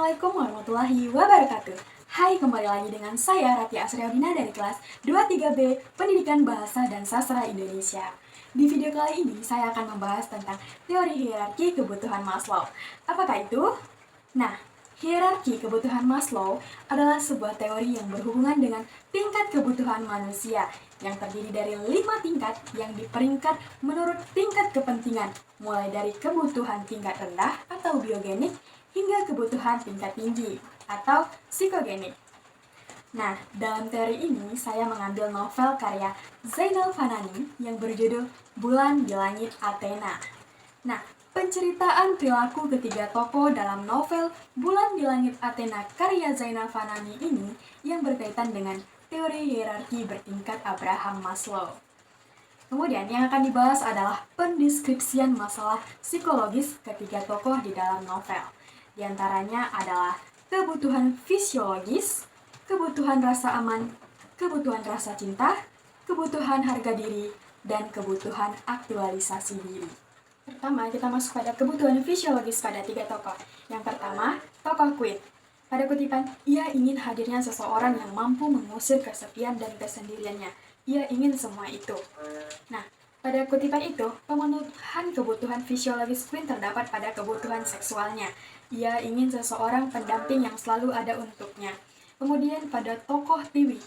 Assalamualaikum warahmatullahi wabarakatuh. Hai, kembali lagi dengan saya Ratia Asriabina dari kelas 23B Pendidikan Bahasa dan Sastra Indonesia. Di video kali ini saya akan membahas tentang teori hierarki kebutuhan Maslow. Apakah itu? Nah, hierarki kebutuhan Maslow adalah sebuah teori yang berhubungan dengan tingkat kebutuhan manusia yang terdiri dari 5 tingkat yang diperingkat menurut tingkat kepentingan, mulai dari kebutuhan tingkat rendah atau biogenik hingga kebutuhan tingkat tinggi atau psikogenik. Nah, dalam teori ini saya mengambil novel karya Zainal Fanani yang berjudul Bulan di Langit Athena. Nah, penceritaan perilaku ketiga tokoh dalam novel Bulan di Langit Athena karya Zainal Fanani ini yang berkaitan dengan teori hierarki bertingkat Abraham Maslow. Kemudian yang akan dibahas adalah pendeskripsian masalah psikologis ketiga tokoh di dalam novel. Di antaranya adalah kebutuhan fisiologis, kebutuhan rasa aman, kebutuhan rasa cinta, kebutuhan harga diri, dan kebutuhan aktualisasi diri. Pertama, kita masuk pada kebutuhan fisiologis pada tiga tokoh. Yang pertama, tokoh Queen. Pada kutipan, ia ingin hadirnya seseorang yang mampu mengusir kesepian dan kesendiriannya. Ia ingin semua itu. Nah, pada kutipan itu, pemenuhan kebutuhan fisiologis Queen terdapat pada kebutuhan seksualnya. Ia ingin seseorang pendamping yang selalu ada untuknya. Kemudian pada tokoh Tiwi,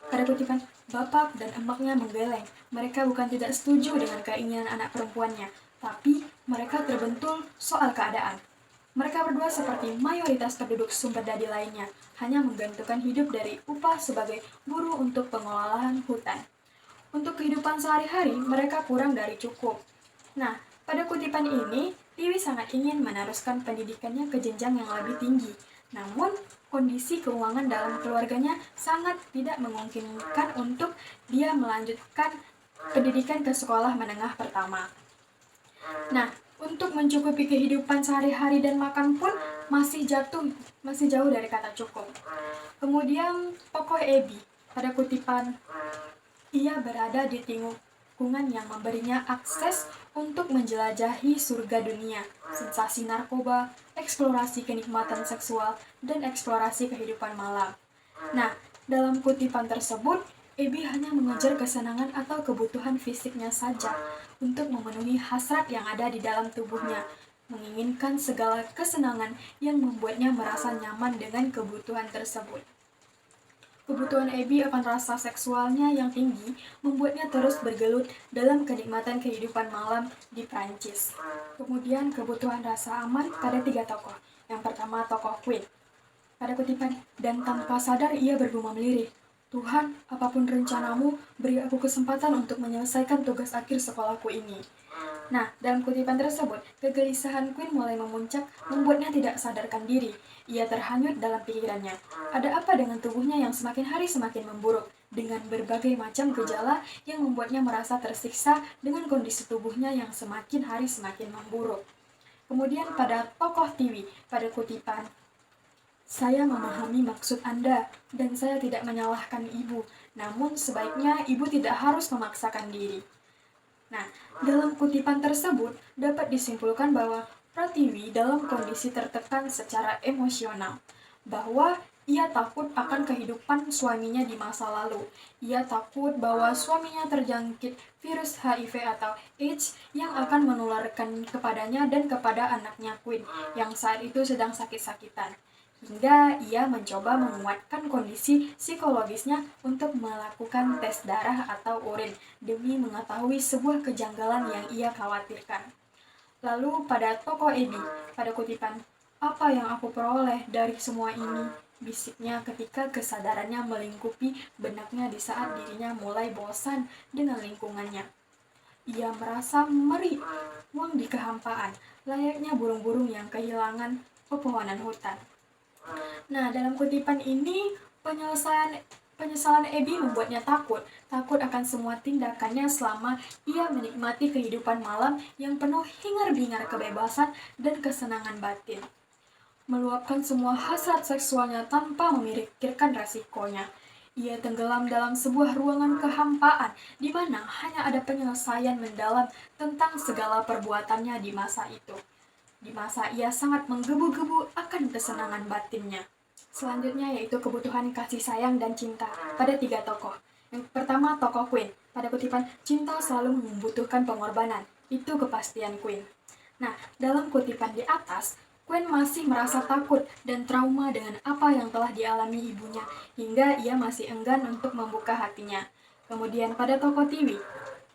pada kutipan, bapak dan emaknya menggeleng. Mereka bukan tidak setuju dengan keinginan anak perempuannya, tapi mereka terbentur soal keadaan. Mereka berdua seperti mayoritas penduduk sumber daya lainnya, hanya menggantungkan hidup dari upah sebagai buruh untuk pengelolaan hutan. Untuk kehidupan sehari-hari, mereka kurang dari cukup. Nah, pada kutipan ini, Tiwi sangat ingin meneruskan pendidikannya ke jenjang yang lebih tinggi. Namun, kondisi keuangan dalam keluarganya sangat tidak memungkinkan untuk dia melanjutkan pendidikan ke sekolah menengah pertama. Nah, untuk mencukupi kehidupan sehari-hari dan makan pun masih jauh dari kata cukup. Kemudian, tokoh Abby, pada kutipan, ia berada di lingkungan yang memberinya akses untuk menjelajahi surga dunia, sensasi narkoba, eksplorasi kenikmatan seksual, dan eksplorasi kehidupan malam. Nah, dalam kutipan tersebut, Abby hanya mengejar kesenangan atau kebutuhan fisiknya saja untuk memenuhi hasrat yang ada di dalam tubuhnya, menginginkan segala kesenangan yang membuatnya merasa nyaman dengan kebutuhan tersebut. Kebutuhan Abby akan rasa seksualnya yang tinggi membuatnya terus bergelut dalam kenikmatan kehidupan malam di Prancis. Kemudian kebutuhan rasa aman pada tiga tokoh. Yang pertama tokoh Queen. Pada kutipan, dan tanpa sadar ia bergumam lirih, Tuhan, apapun rencanamu, beri aku kesempatan untuk menyelesaikan tugas akhir sekolahku ini. Nah, dalam kutipan tersebut, kegelisahan Queen mulai memuncak, membuatnya tidak sadarkan diri. Ia terhanyut dalam pikirannya. Ada apa dengan tubuhnya yang semakin hari semakin memburuk, dengan berbagai macam gejala yang membuatnya merasa tersiksa dengan kondisi tubuhnya yang semakin hari semakin memburuk. Kemudian pada tokoh Tiwi, pada kutipan, saya memahami maksud Anda, dan saya tidak menyalahkan ibu, namun sebaiknya ibu tidak harus memaksakan diri. Nah, dalam kutipan tersebut dapat disimpulkan bahwa Pratiwi dalam kondisi tertekan secara emosional, bahwa ia takut akan kehidupan suaminya di masa lalu. Ia takut bahwa suaminya terjangkit virus HIV atau AIDS yang akan menularkan kepadanya dan kepada anaknya Queen yang saat itu sedang sakit-sakitan. Hingga ia mencoba menguatkan kondisi psikologisnya untuk melakukan tes darah atau urin demi mengetahui sebuah kejanggalan yang ia khawatirkan. Lalu pada tokoh Abby, pada kutipan, apa yang aku peroleh dari semua ini? Bisiknya ketika kesadarannya melingkupi benaknya di saat dirinya mulai bosan dengan lingkungannya. Ia merasa meriang di kehampaan, layaknya burung-burung yang kehilangan pepohonan hutan. Nah, dalam kutipan ini, penyesalan Abby membuatnya takut akan semua tindakannya selama ia menikmati kehidupan malam yang penuh hingar-bingar kebebasan dan kesenangan batin. Meluapkan semua hasrat seksualnya tanpa memikirkan resikonya. Ia tenggelam dalam sebuah ruangan kehampaan di mana hanya ada penyelesaian mendalam tentang segala perbuatannya di masa itu. di masa ia sangat menggebu-gebu akan kesenangan batinnya. Selanjutnya yaitu kebutuhan kasih sayang dan cinta pada 3 tokoh. Yang pertama, tokoh Queen. Pada kutipan, cinta selalu membutuhkan pengorbanan. Itu kepastian Queen. Nah, dalam kutipan di atas, Queen masih merasa takut dan trauma dengan apa yang telah dialami ibunya, hingga ia masih enggan untuk membuka hatinya. Kemudian pada tokoh Tiwi,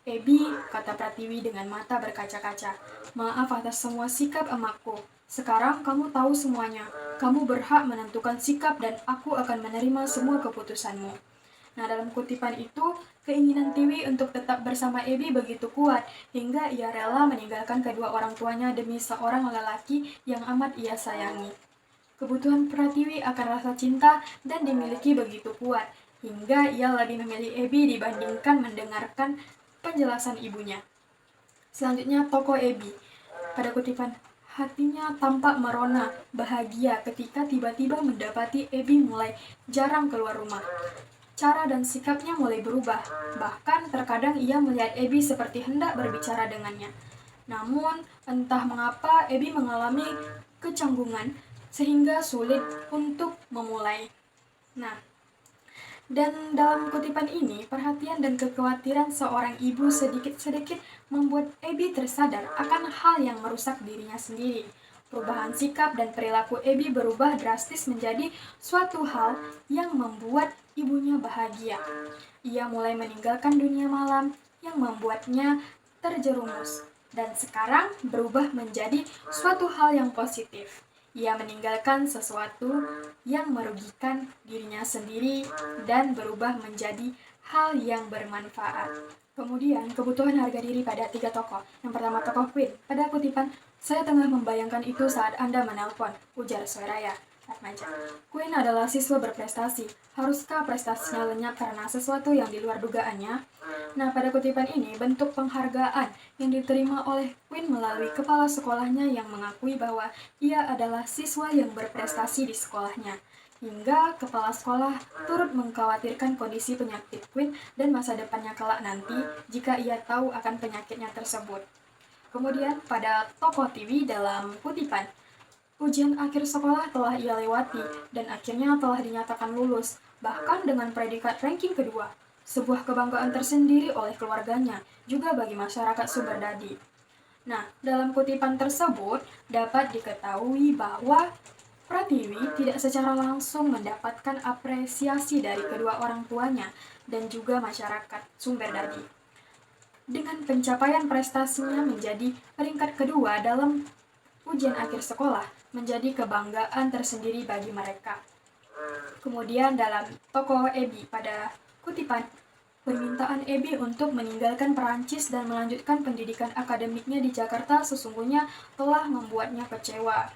Ebi, kata Pratiwi dengan mata berkaca-kaca, maaf atas semua sikap emakku. Sekarang kamu tahu semuanya. Kamu berhak menentukan sikap dan aku akan menerima semua keputusanmu. Nah, dalam kutipan itu, keinginan Tiwi untuk tetap bersama Ebi begitu kuat, hingga ia rela meninggalkan kedua orang tuanya demi seorang lelaki yang amat ia sayangi. Kebutuhan Pratiwi akan rasa cinta dan dimiliki begitu kuat, hingga ia lebih memilih Ebi dibandingkan mendengarkan penjelasan ibunya. Selanjutnya, tokoh Ebi. Pada kutipan, hatinya tampak merona, bahagia ketika tiba-tiba mendapati Ebi mulai jarang keluar rumah. Cara dan sikapnya mulai berubah, bahkan terkadang ia melihat Ebi seperti hendak berbicara dengannya. Namun, entah mengapa Ebi mengalami kecanggungan sehingga sulit untuk memulai. Nah, dan dalam kutipan ini, perhatian dan kekhawatiran seorang ibu sedikit-sedikit membuat Ebi tersadar akan hal yang merusak dirinya sendiri. Perubahan sikap dan perilaku Ebi berubah drastis menjadi suatu hal yang membuat ibunya bahagia. Ia mulai meninggalkan dunia malam yang membuatnya terjerumus, dan sekarang berubah menjadi suatu hal yang positif. Ia meninggalkan sesuatu yang merugikan dirinya sendiri dan berubah menjadi hal yang bermanfaat. Kemudian, kebutuhan harga diri pada 3 tokoh. Yang pertama, tokoh Queen. Pada kutipan, saya tengah membayangkan itu saat Anda menelpon, ujar Soraya. Atmaja. Queen adalah siswa berprestasi. Haruskah prestasinya lenyap karena sesuatu yang di luar dugaannya? Nah, pada kutipan ini, bentuk penghargaan yang diterima oleh Queen melalui kepala sekolahnya yang mengakui bahwa ia adalah siswa yang berprestasi di sekolahnya. Hingga kepala sekolah turut mengkhawatirkan kondisi penyakit Queen dan masa depannya kelak nanti jika ia tahu akan penyakitnya tersebut. Kemudian, pada tokoh Tiwi dalam kutipan, ujian akhir sekolah telah ia lewati dan akhirnya telah dinyatakan lulus, bahkan dengan predikat ranking kedua. Sebuah kebanggaan tersendiri oleh keluarganya, juga bagi masyarakat Sumberdadi. Nah, dalam kutipan tersebut dapat diketahui bahwa Pratiwi tidak secara langsung mendapatkan apresiasi dari kedua orang tuanya dan juga masyarakat Sumberdadi. Dengan pencapaian prestasinya menjadi peringkat kedua dalam ujian akhir sekolah, menjadi kebanggaan tersendiri bagi mereka. Kemudian dalam tokoh Ebi pada kutipan, permintaan Ebi untuk meninggalkan Perancis dan melanjutkan pendidikan akademiknya di Jakarta sesungguhnya telah membuatnya kecewa.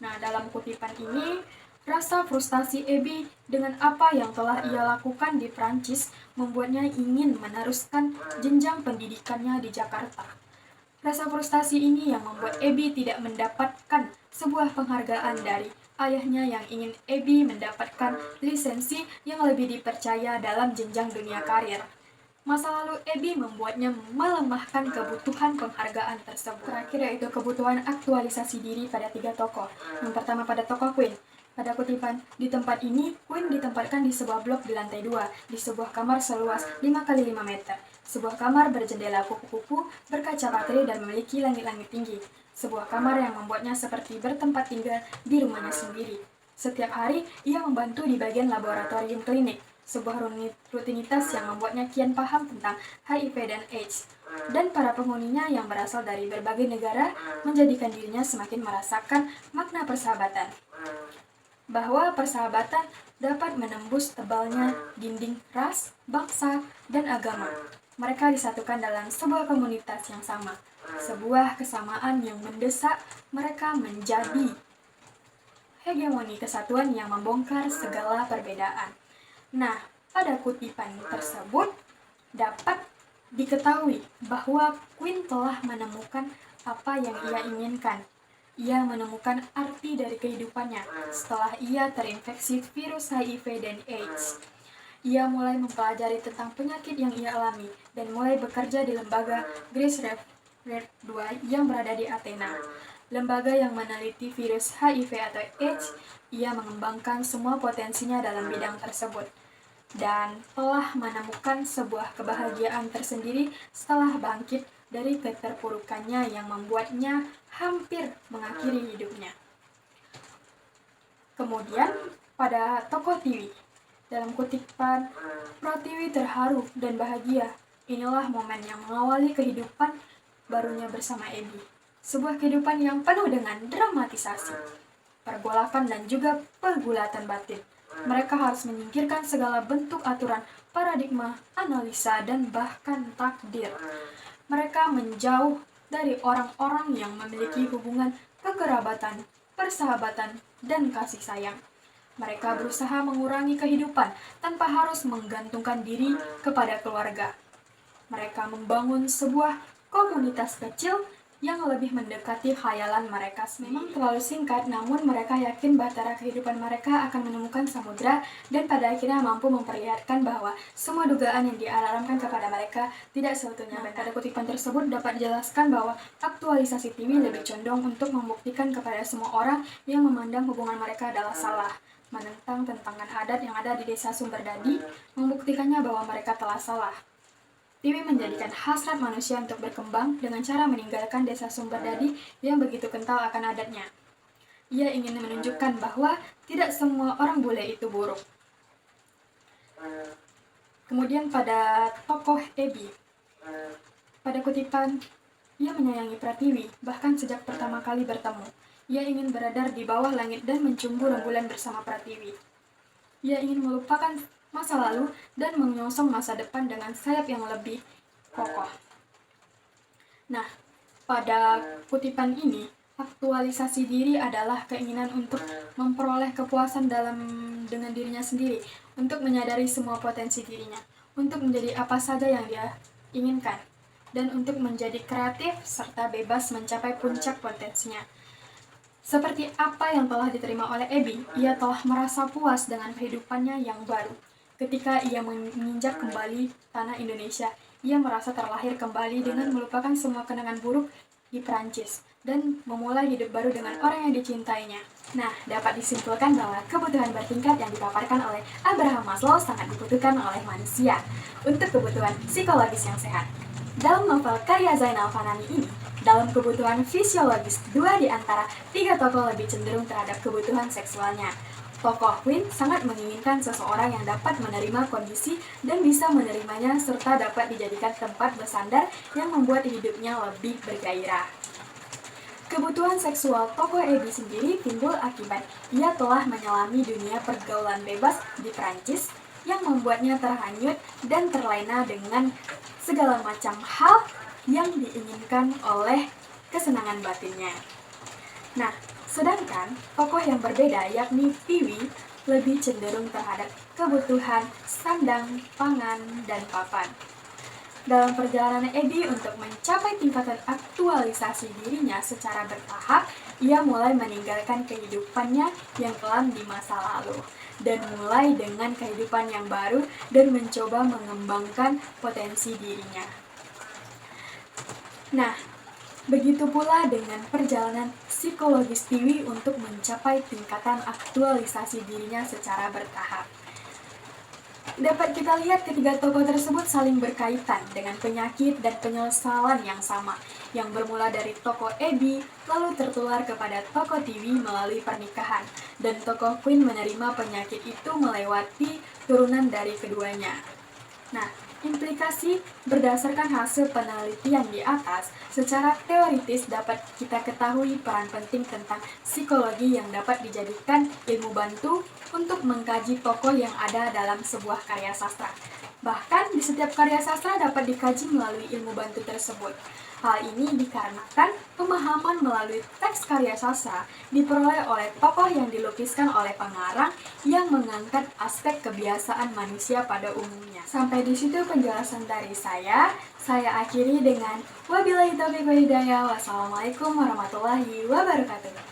Nah, dalam kutipan ini, rasa frustasi Ebi dengan apa yang telah ia lakukan di Perancis membuatnya ingin meneruskan jenjang pendidikannya di Jakarta. Rasa frustasi ini yang membuat Ebi tidak mendapatkan sebuah penghargaan dari ayahnya yang ingin Ebi mendapatkan lisensi yang lebih dipercaya dalam jenjang dunia karir. Masa lalu Ebi membuatnya melemahkan kebutuhan penghargaan tersebut. Terakhir yaitu kebutuhan aktualisasi diri pada 3 tokoh. Yang pertama pada tokoh Queen. Pada kutipan, di tempat ini, Queen ditempatkan di sebuah blok di lantai 2, di sebuah kamar seluas 5x5 meter. Sebuah kamar berjendela kupu-kupu, berkaca baterai dan memiliki langit-langit tinggi. Sebuah kamar yang membuatnya seperti bertempat tinggal di rumahnya sendiri. Setiap hari, ia membantu di bagian laboratorium klinik, sebuah rutinitas yang membuatnya kian paham tentang HIV dan AIDS. Dan para penghuninya yang berasal dari berbagai negara menjadikan dirinya semakin merasakan makna persahabatan. Bahwa persahabatan dapat menembus tebalnya dinding ras, bangsa, dan agama. Mereka disatukan dalam sebuah komunitas yang sama. Sebuah kesamaan yang mendesak mereka menjadi hegemoni kesatuan yang membongkar segala perbedaan. Nah, pada kutipan tersebut dapat diketahui bahwa Queen telah menemukan apa yang ia inginkan. Ia menemukan arti dari kehidupannya setelah ia terinfeksi virus HIV dan AIDS. Ia mulai mempelajari tentang penyakit yang ia alami dan mulai bekerja di lembaga Grace Red 2 yang berada di Athena. lembaga yang meneliti virus HIV atau AIDS. Ia mengembangkan semua potensinya dalam bidang tersebut dan telah menemukan sebuah kebahagiaan tersendiri setelah bangkit dari keterpurukannya yang membuatnya hampir mengakhiri hidupnya. Kemudian, pada Tokoh Tiwi, dalam kutipan, Pratiwi terharu dan bahagia. Inilah momen yang mengawali kehidupan barunya bersama Ebi. Sebuah kehidupan yang penuh dengan dramatisasi, pergolakan dan juga pergulatan batin. Mereka harus menyingkirkan segala bentuk aturan, paradigma, analisa, dan bahkan takdir. Mereka menjauh dari orang-orang yang memiliki hubungan kekerabatan, persahabatan, dan kasih sayang. Mereka berusaha mengurangi kehidupan tanpa harus menggantungkan diri kepada keluarga. Mereka membangun sebuah komunitas kecil yang lebih mendekati khayalan mereka. Memang terlalu singkat, namun mereka yakin bahtera kehidupan mereka akan menemukan samudra dan pada akhirnya mampu memperlihatkan bahwa semua dugaan yang dialarmkan kepada mereka tidak seutuhnya benar. Pada kutipan tersebut dapat dijelaskan bahwa aktualisasi Tiwi lebih condong untuk membuktikan kepada semua orang yang memandang hubungan mereka adalah salah, menentang tentangan adat yang ada di desa Sumberdadi, membuktikannya bahwa mereka telah salah. Tiwi menjadikan hasrat manusia untuk berkembang dengan cara meninggalkan desa Sumberdadi yang begitu kental akan adatnya. Ia ingin menunjukkan bahwa tidak semua orang bule itu buruk. Kemudian pada tokoh Ebi, pada kutipan, ia menyayangi Pratiwi, bahkan sejak pertama kali bertemu. Ia ingin beredar di bawah langit dan mencumbu rembulan bersama Pratiwi. Ia ingin melupakan masa lalu dan menyongsong masa depan dengan sayap yang lebih kokoh. Nah, pada kutipan ini, aktualisasi diri adalah keinginan untuk memperoleh kepuasan dengan dirinya sendiri, untuk menyadari semua potensi dirinya, untuk menjadi apa saja yang dia inginkan, dan untuk menjadi kreatif serta bebas mencapai puncak potensinya. Seperti apa yang telah diterima oleh Ebi, ia telah merasa puas dengan kehidupannya yang baru. Ketika ia menginjak kembali tanah Indonesia, ia merasa terlahir kembali dengan melupakan semua kenangan buruk di Prancis dan memulai hidup baru dengan orang yang dicintainya. Nah, dapat disimpulkan bahwa kebutuhan bertingkat yang dipaparkan oleh Abraham Maslow sangat dibutuhkan oleh manusia untuk kebutuhan psikologis yang sehat. Dalam novel karya Zainal Fanani ini, dalam kebutuhan fisiologis, 2 di antara 3 tokoh lebih cenderung terhadap kebutuhan seksualnya. Tokoh Queen sangat menginginkan seseorang yang dapat menerima kondisi dan bisa menerimanya serta dapat dijadikan tempat bersandar yang membuat hidupnya lebih bergairah. Kebutuhan seksual tokoh Ebi sendiri timbul akibat ia telah menyelami dunia pergaulan bebas di Prancis yang membuatnya terhanyut dan terlena dengan segala macam hal yang diinginkan oleh kesenangan batinnya. Nah, sedangkan tokoh yang berbeda yakni Tiwi lebih cenderung terhadap kebutuhan sandang, pangan, dan papan. Dalam perjalanan Ebi untuk mencapai tingkatan aktualisasi dirinya secara bertahap, ia mulai meninggalkan kehidupannya yang kelam di masa lalu dan mulai dengan kehidupan yang baru dan mencoba mengembangkan potensi dirinya. Nah, begitu pula dengan perjalanan psikologis Tiwi untuk mencapai tingkatan aktualisasi dirinya secara bertahap. Dapat kita lihat ketiga tokoh tersebut saling berkaitan dengan penyakit dan penyesalan yang sama, yang bermula dari tokoh Ebi, lalu tertular kepada tokoh Tiwi melalui pernikahan, dan tokoh Queen menerima penyakit itu melewati turunan dari keduanya. Nah, implikasi berdasarkan hasil penelitian di atas, secara teoritis dapat kita ketahui peran penting tentang psikologi yang dapat dijadikan ilmu bantu untuk mengkaji tokoh yang ada dalam sebuah karya sastra. Bahkan di setiap karya sastra dapat dikaji melalui ilmu bantu tersebut. Hal ini dikarenakan pemahaman melalui teks karya sastra diperoleh oleh tokoh yang dilukiskan oleh pengarang yang mengangkat aspek kebiasaan manusia pada umumnya. Sampai di situ penjelasan dari saya. Saya akhiri dengan wabillahi taufiq wal hidayah. Wassalamualaikum warahmatullahi wabarakatuh.